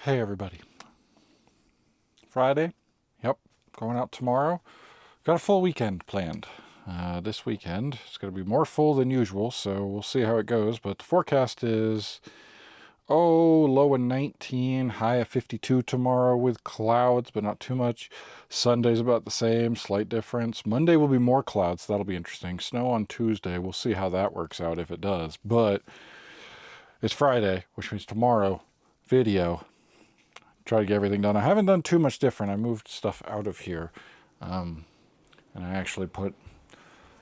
Hey everybody. Friday? Yep, going out tomorrow. Got a full weekend planned. This weekend it's going to be more full than usual, so we'll see how it goes. But the forecast is, low of 19, high of 52 tomorrow with clouds, but not too much. Sunday's about the same, slight difference. Monday will be more clouds, that'll be interesting. Snow on Tuesday, we'll see how that works out if it does. But it's Friday, which means tomorrow, video. Try to get everything done. I haven't done too much different. I moved stuff out of here. And I actually put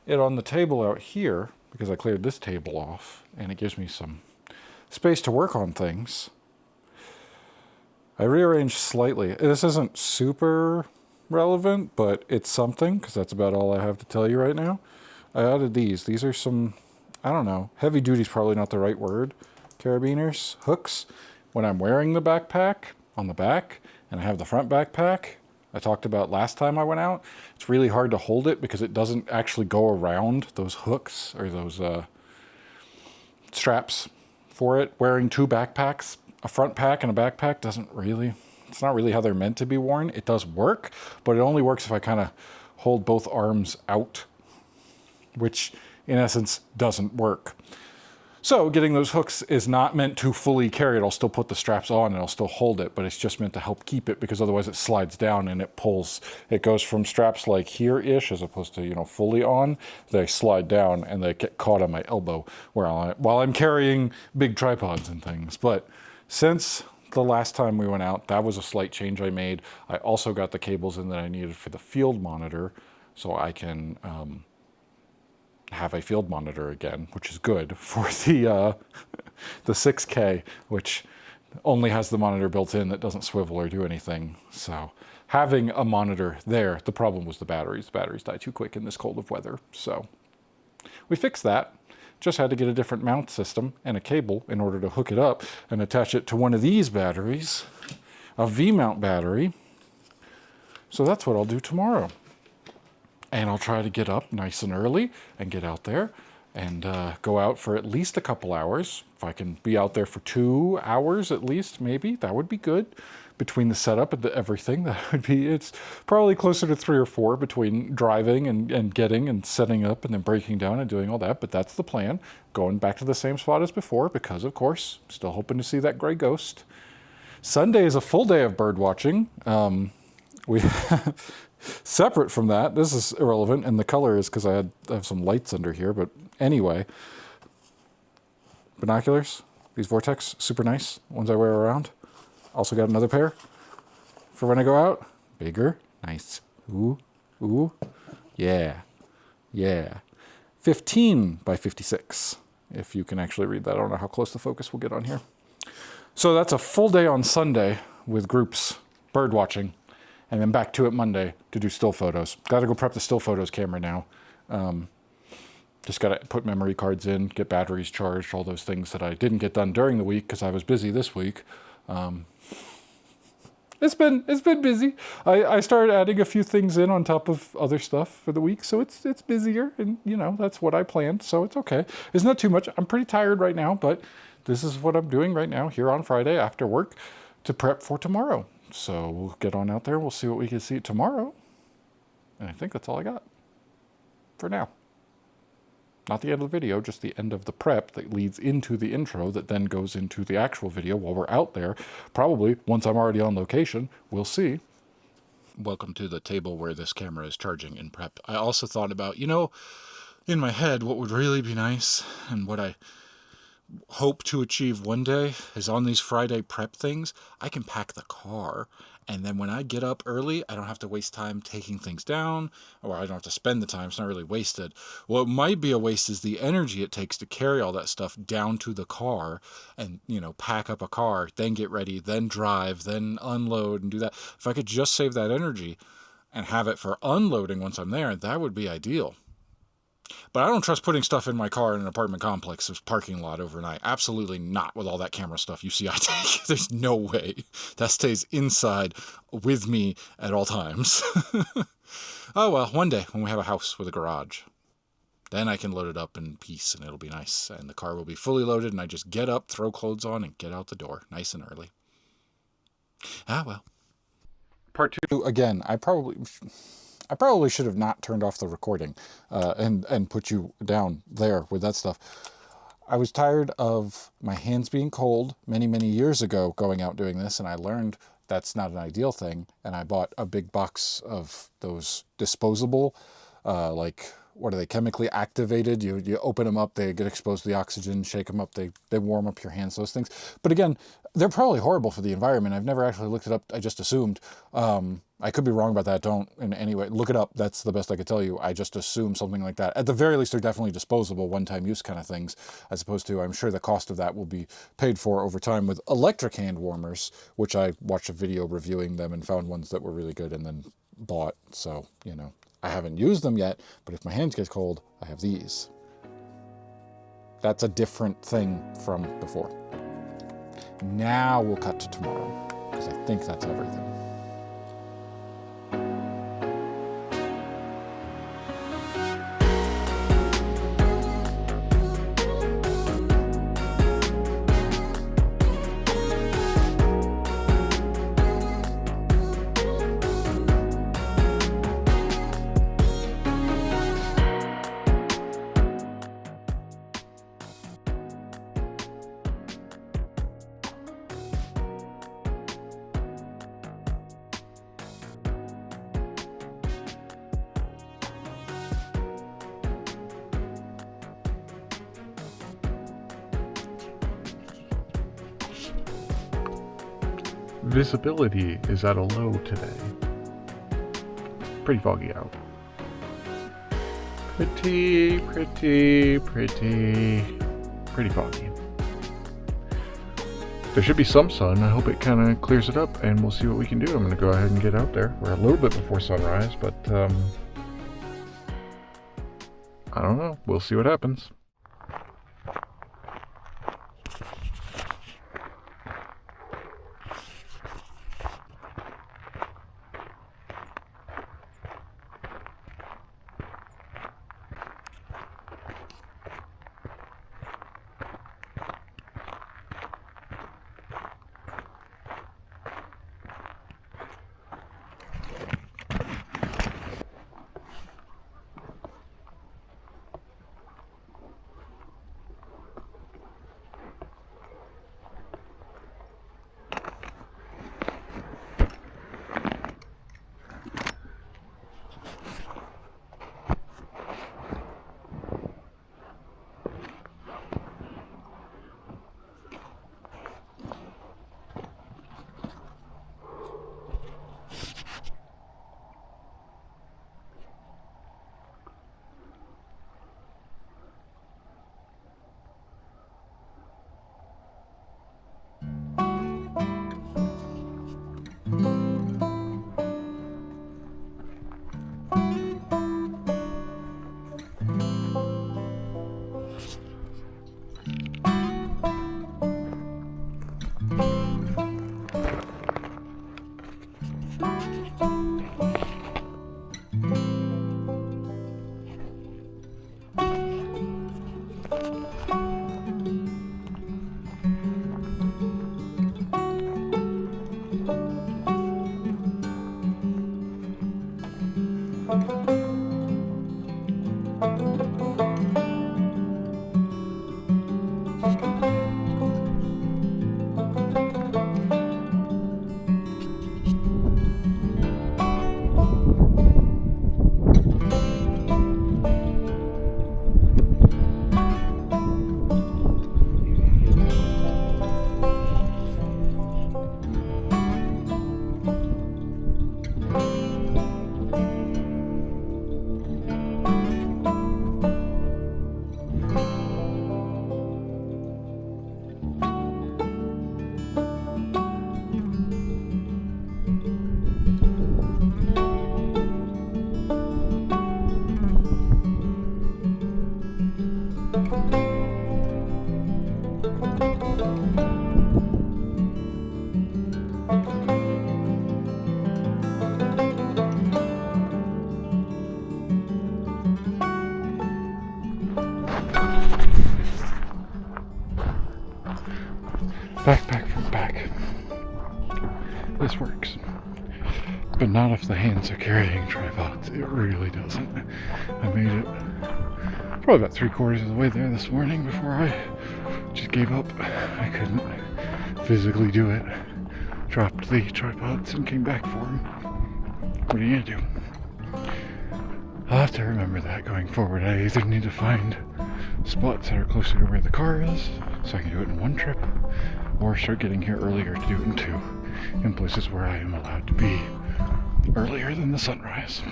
it on the table out here because I cleared this table off and it gives me some space to work on things. I rearranged slightly. This isn't super relevant, but it's something because that's about all I have to tell you right now. I added these. These are some, I don't know, heavy duty is probably not the right word. Carabiners, hooks. When I'm wearing the backpack on the back and I have the front backpack I talked about last time I went out, it's really hard to hold it because it doesn't actually go around those hooks or those straps for it. Wearing two backpacks, a front pack and a backpack, it's not really how they're meant to be worn. It does work, but it only works if I kind of hold both arms out, which in essence doesn't work. So getting those hooks is not meant to fully carry it. I'll still put the straps on and I'll still hold it, but it's just meant to help keep it because otherwise it slides down and it pulls. It goes from straps like here-ish as opposed to, fully on. They slide down and they get caught on my elbow while I'm carrying big tripods and things. But since the last time we went out, that was a slight change I made. I also got the cables in that I needed for the field monitor so I can have a field monitor again, which is good for the 6K, which only has the monitor built in that doesn't swivel or do anything. So having a monitor there, the problem was the batteries. The batteries die too quick in this cold of weather. So we fixed that. Just had to get a different mount system and a cable in order to hook it up and attach it to one of these batteries, a V-mount battery. So that's what I'll do tomorrow. And I'll try to get up nice and early and get out there and go out for at least a couple hours. If I can be out there for 2 hours at least, maybe, that would be good. Between the setup and everything, it's probably closer to 3 or 4 between driving and getting and setting up and then breaking down and doing all that. But that's the plan. Going back to the same spot as before because, of course, still hoping to see that gray ghost. Sunday is a full day of bird watching. We separate from that, this is irrelevant, and the color is because I have some lights under here, but anyway, binoculars, these Vortex, super nice, ones I wear around. Also got another pair for when I go out. Bigger, nice, ooh, yeah, 15 by 56, if you can actually read that. I don't know how close the focus will get on here. So that's a full day on Sunday with groups, bird watching. And then back to it Monday to do still photos. Got to go prep the still photos camera now. Just got to put memory cards in, get batteries charged, all those things that I didn't get done during the week because I was busy this week. It's been busy. I started adding a few things in on top of other stuff for the week, so it's busier, and that's what I planned, so it's okay. It's not too much. I'm pretty tired right now, but this is what I'm doing right now here on Friday after work to prep for tomorrow. So we'll get on out there. We'll see what we can see tomorrow. And I think that's all I got for now. Not the end of the video, just the end of the prep that leads into the intro that then goes into the actual video while we're out there. Probably once I'm already on location, we'll see. Welcome to the table where this camera is charging in prep. I also thought about, in my head, what would really be nice and what I hope to achieve one day is on these Friday prep things, I can pack the car. And then when I get up early, I don't have to waste time taking things down, or I don't have to spend the time. It's not really wasted. What might be a waste is the energy it takes to carry all that stuff down to the car and, pack up a car, then get ready, then drive, then unload and do that. If I could just save that energy and have it for unloading once I'm there, that would be ideal. But I don't trust putting stuff in my car in an apartment complex's parking lot overnight. Absolutely not with all that camera stuff you see I take. There's no way. That stays inside with me at all times. Oh well, one day when we have a house with a garage, then I can load it up in peace and it'll be nice. And the car will be fully loaded and I just get up, throw clothes on, and get out the door nice and early. Ah, well. Part two, again, I probably should have not turned off the recording and put you down there with that stuff. I was tired of my hands being cold many, many years ago going out doing this, and I learned that's not an ideal thing, and I bought a big box of those disposable, like, what are they, chemically activated? You open them up, they get exposed to the oxygen, shake them up, they warm up your hands, those things. But again, they're probably horrible for the environment. I've never actually looked it up. I just assumed. I could be wrong about that. Don't in any way look it up. That's the best I could tell you. I just assume something like that. At the very least, they're definitely disposable, one-time use kind of things, as opposed to, I'm sure the cost of that will be paid for over time with electric hand warmers, which I watched a video reviewing them and found ones that were really good and then bought. So, I haven't used them yet, but if my hands get cold, I have these. That's a different thing from before. Now we'll cut to tomorrow, because I think that's everything. Visibility is at a low today. Pretty foggy out. Pretty foggy. There should be some sun. I hope it kind of clears it up and we'll see what we can do. I'm going to go ahead and get out there. We're a little bit before sunrise, but I don't know. We'll see what happens. this works. But not if the hands are carrying tripods. It really doesn't. I made it probably about 3/4 of the way there this morning before I just gave up. I couldn't physically do it. Dropped the tripods and came back for them. What are you gonna do? I'll have to remember that going forward. I either need to find spots that are closer to where the car is so I can do it in one trip, or start getting here earlier to do it in two, in places where I am allowed to be earlier than the sunrise.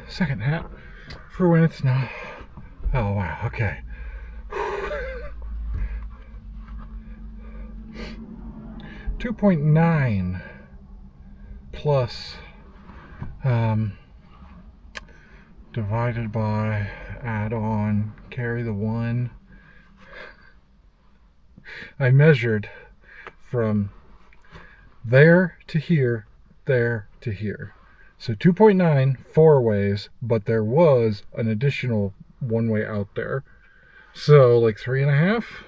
Second hat for when it's not. Oh wow, okay. 2.9 plus divided by, add on, carry the 1. I measured from there to here, there to here. So 2.9 4 ways, but there was an additional 1 way out there. So like 3.5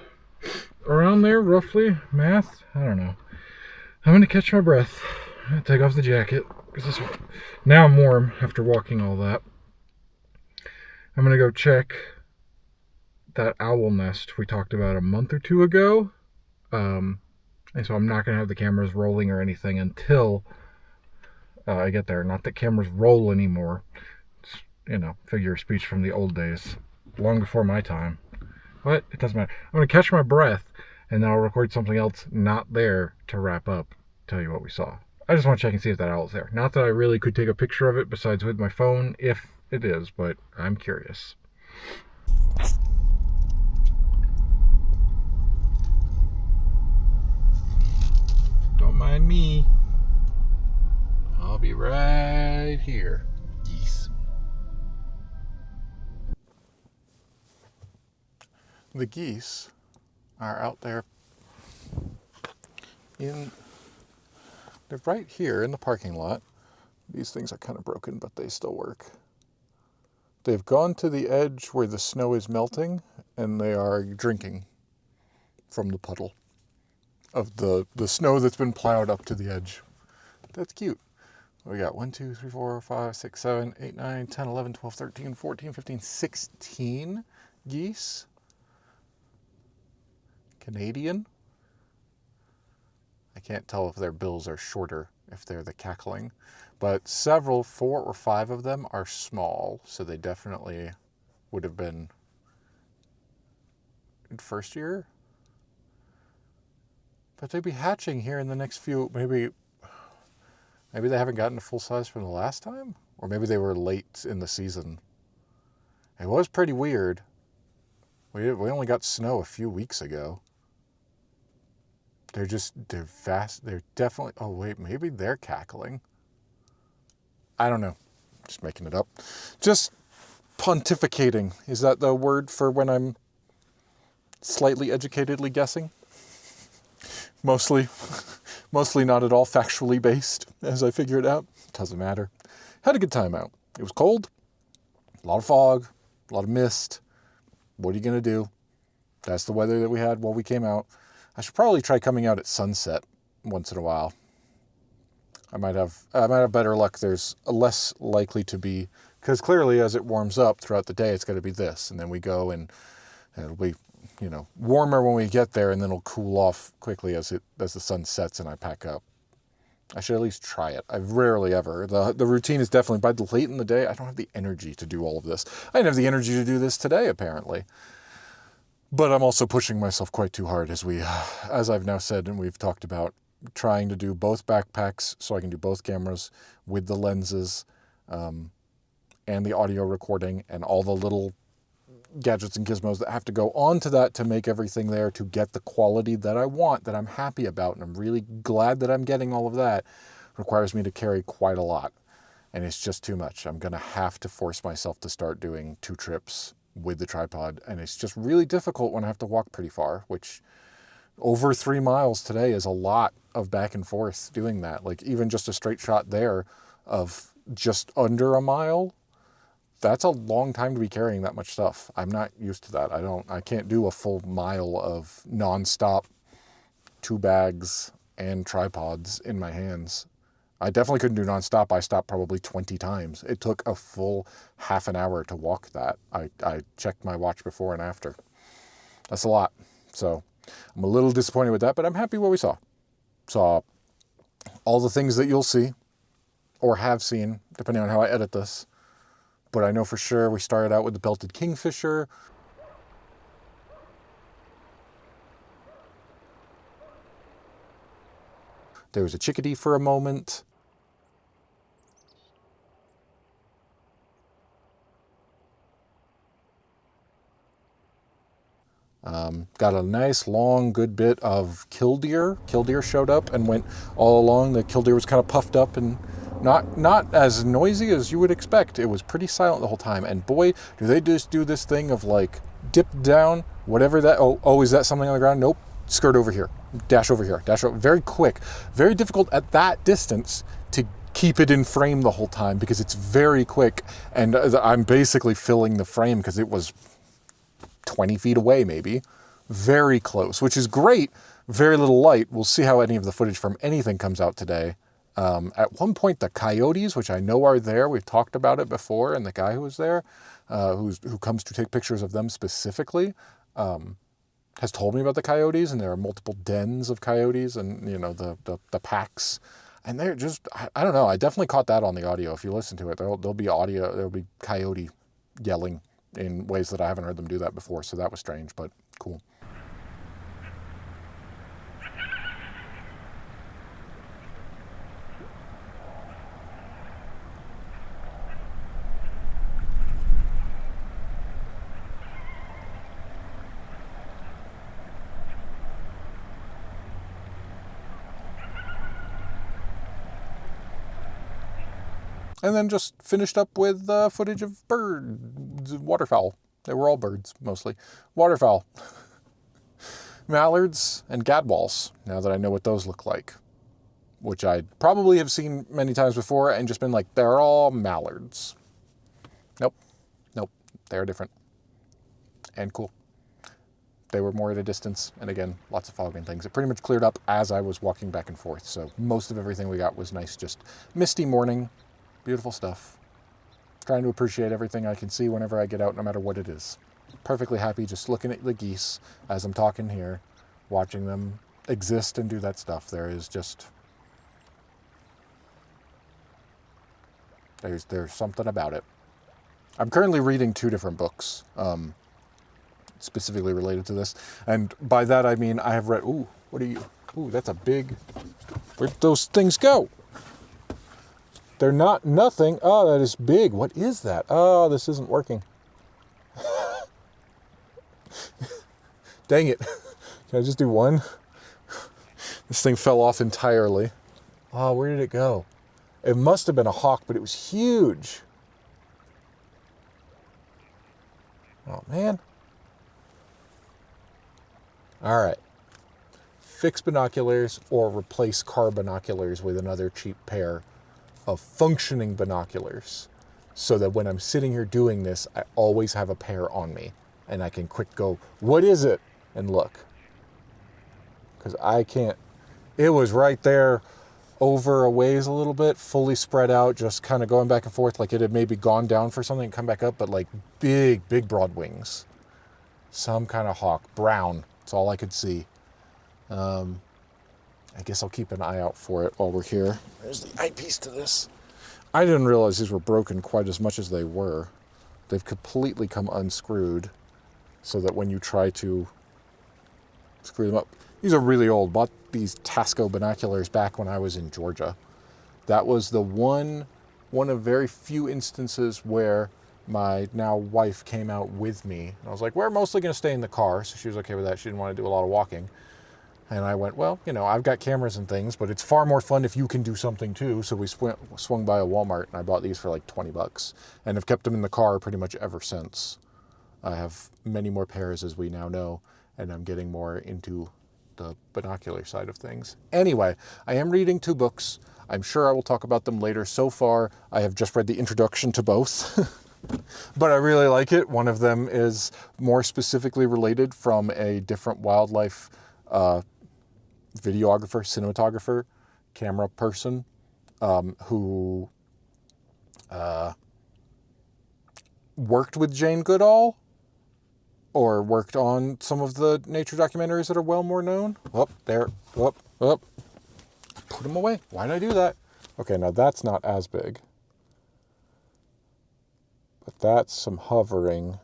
around there, roughly. Math? I don't know. I'm gonna catch my breath. I'm gonna take off the jacket because now I'm warm after walking all that. I'm gonna go check that owl nest we talked about a month or 2 ago. And so I'm not gonna have the cameras rolling or anything until I get there. Not that cameras roll anymore. It's, figure of speech from the old days, long before my time. But it doesn't matter. I'm gonna catch my breath, and then I'll record something else not there to wrap up, tell you what we saw. I just want to check and see if that owl's there. Not that I really could take a picture of it besides with my phone, if it is, but I'm curious. Don't mind me. I'll be right here. Geese. The geese are out there they're right here in the parking lot. These things are kind of broken, but they still work. They've gone to the edge where the snow is melting, and they are drinking from the puddle of the snow that's been plowed up to the edge. That's cute. We got 1, 2, 3, 4, 5, 6, 7, 8, 9, 10, 11, 12, 13, 14, 15, 16 geese. Canadian. I can't tell if their bills are shorter, if they're the cackling, but 4 or 5 of them are small, so they definitely would have been in first year. But they'd be hatching here in the next few, maybe they haven't gotten to full size from the last time, or maybe they were late in the season. It was pretty weird. We only got snow a few weeks ago. They're fast. They're definitely, oh wait, maybe they're cackling. I don't know. Just making it up. Just pontificating. Is that the word for when I'm slightly educatedly guessing? Mostly not at all factually based, as I figure it out. Doesn't matter. Had a good time out. It was cold, a lot of fog, a lot of mist. What are you going to do? That's the weather that we had while we came out. I should probably try coming out at sunset once in a while. I might have better luck. There's less likely to be, because clearly as it warms up throughout the day, it's going to be this. And then we go and it'll be, warmer when we get there, and then it'll cool off quickly as the sun sets and I pack up. I should at least try it. I've rarely ever. The routine is definitely by the late in the day. I don't have the energy to do all of this. I didn't have the energy to do this today, apparently. But I'm also pushing myself quite too hard, as I've now said and we've talked about, trying to do both backpacks so I can do both cameras with the lenses and the audio recording and all the little gadgets and gizmos that have to go onto that to make everything there to get the quality that I want, that I'm happy about, and I'm really glad that I'm getting all of that. Requires me to carry quite a lot, and it's just too much. I'm going to have to force myself to start doing 2 trips with the tripod, and it's just really difficult when I have to walk pretty far, which over 3 miles today is a lot of back and forth doing that. Like even just a straight shot there of just under a mile that's a long time to be carrying that much stuff. I'm not used to that. I can't do a full mile of nonstop 2 bags and tripods in my hands. I definitely couldn't do nonstop. I stopped probably 20 times. It took a full half an hour to walk that. I checked my watch before and after. That's a lot. So I'm a little disappointed with that, but I'm happy what we saw. Saw all the things that you'll see or have seen, depending on how I edit this. But I know for sure we started out with the belted kingfisher. There was a chickadee for a moment. Got a nice long good bit of killdeer. Killdeer showed up and went all along. The killdeer was kind of puffed up and not as noisy as you would expect. It was pretty silent the whole time. And boy, do they just do this thing of like dip down, whatever that. Oh, is that something on the ground? Nope. Skirt over here. Dash over here. Dash over. Very quick. Very difficult at that distance to keep it in frame the whole time because it's very quick. And I'm basically filling the frame because it was 20 feet away maybe. Very close, which is great. Very little light. We'll see how any of the footage from anything comes out today. At one point, the coyotes, which I know are there, we've talked about it before, and the guy who was there, who comes to take pictures of them specifically, has told me about the coyotes, and there are multiple dens of coyotes, and you know the packs, and they're just I don't know. I definitely caught that on the audio. If you listen to it, there'll be audio. There'll be coyote yelling in ways that I haven't heard them do that before. So that was strange, but cool. And then just finished up with footage of birds, waterfowl. They were all birds, mostly. Waterfowl. Mallards and gadwalls, now that I know what those look like. Which I probably have seen many times before and just been like, they're all mallards. Nope. They're different. And cool. They were more at a distance, and again, lots of fog and things. It pretty much cleared up as I was walking back and forth, so most of everything we got was nice, just misty morning. Beautiful stuff. Trying to appreciate everything I can see whenever I get out, no matter what it is. Perfectly happy just looking at the geese as I'm talking here, watching them exist and do that stuff. There is just... There's something about it. I'm currently reading 2 different books, specifically related to this. And by that I mean I have read... Ooh, what are you... Ooh, that's a big... Where'd those things go? They're not nothing. Oh, that is big. What is that? Oh, this isn't working. Dang it. Can I just do one? This thing fell off entirely. Oh, where did it go? It must have been a hawk, but it was huge. Oh, man. All right. Fix binoculars or replace car binoculars with another cheap pair of functioning binoculars so that when I'm sitting here doing this, I always have a pair on me and I can quick go, what is it? And look. Because I can't, it was right there over a ways a little bit, fully spread out, just kind of going back and forth like it had maybe gone down for something and come back up, but like big broad wings. Some kind of hawk, brown. That's all I could see. I guess I'll keep an eye out for it while we're here. There's the eyepiece to this. I didn't realize these were broken quite as much as they were. They've completely come unscrewed so that when you try to screw them up... These are really old. Bought these Tasco binoculars back when I was in Georgia. That was the one of very few instances where my now wife came out with me. And I was like, we're mostly going to stay in the car. So she was okay with that. She didn't want to do a lot of walking. And I went, well, you know, I've got cameras and things, but it's far more fun if you can do something too. So we swung by a Walmart and I bought these for like $20 and have kept them in the car pretty much ever since. I have many more pairs, as we now know, and I'm getting more into the binocular side of things. Anyway, I am reading 2 books. I'm sure I will talk about them later. So far, I have just read the introduction to both. But I really like it. One of them is more specifically related from a different wildlife videographer, cinematographer, camera person who worked with Jane Goodall or worked on some of the nature documentaries that are well more known. Whoop, there, whoop, whoop. Put them away. Why did I do that? Okay, now that's not as big. But that's some hovering.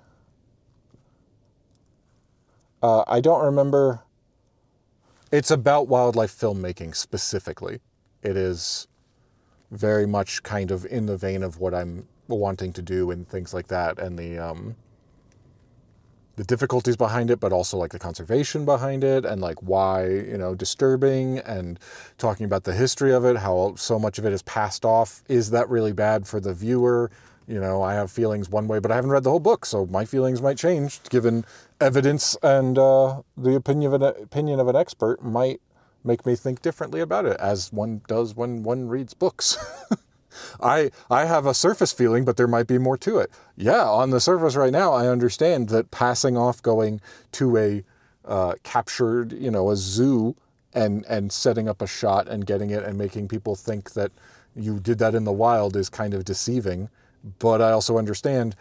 I don't remember. It's about wildlife filmmaking specifically. It is very much kind of in the vein of what I'm wanting to do and things like that, and the difficulties behind it, but also like the conservation behind it, and like why, you know, disturbing, and talking about the history of it, how so much of it is passed off. Is that really bad for the viewer? You know, I have feelings one way, but I haven't read the whole book, so my feelings might change given evidence, and the opinion of an expert might make me think differently about it, as one does when one reads books. I have a surface feeling, but there might be more to it. Yeah, on the surface right now, I understand that passing off going to a captured, you know, a zoo and setting up a shot and getting it and making people think that you did that in the wild is kind of deceiving. But I also understand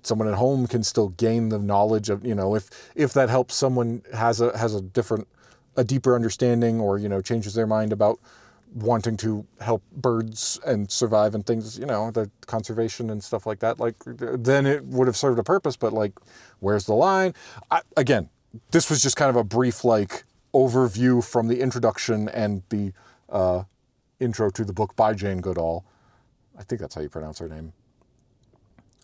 someone at home can still gain the knowledge of, you know, if that helps someone has a deeper understanding, or, you know, changes their mind about wanting to help birds and survive and things, you know, the conservation and stuff like that, like, then it would have served a purpose. But like, where's the line? Again, this was just kind of a brief like overview from the introduction and the intro to the book by Jane Goodall. I think that's how you pronounce her name.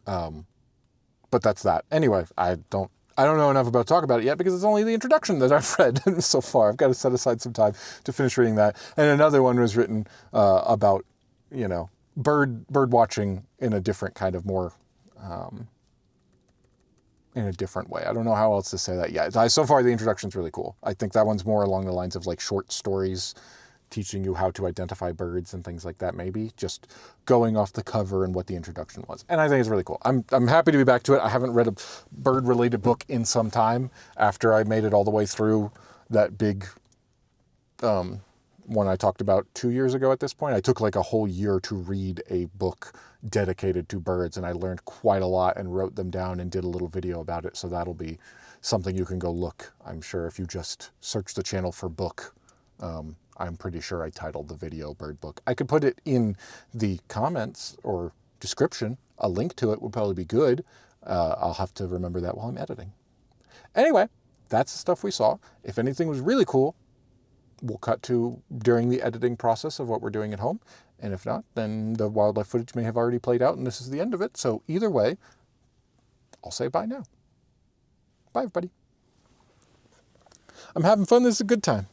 But that's that. Anyway, I don't know enough about to talk about it yet, because it's only the introduction that I've read so far. I've got to set aside some time to finish reading that. And another one was written about, you know, bird watching in a different kind of more, in a different way. I don't know how else to say that yet. So far, the introduction's really cool. I think that one's more along the lines of like short stories, teaching you how to identify birds and things like that, maybe just going off the cover and what the introduction was. And I think it's really cool. I'm happy to be back to it. I haven't read a bird related book in some time after I made it all the way through that big one I talked about 2 years ago at this point. I took like a whole year to read a book dedicated to birds, and I learned quite a lot and wrote them down and did a little video about it. So that'll be something you can go look, I'm sure, if you just search the channel for book. I'm pretty sure I titled the video Bird Book. I could put it in the comments or description. A link to it would probably be good. I'll have to remember that while I'm editing. Anyway, that's the stuff we saw. If anything was really cool, we'll cut to during the editing process of what we're doing at home. And if not, then the wildlife footage may have already played out and this is the end of it. So either way, I'll say bye now. Bye, everybody. I'm having fun. This is a good time.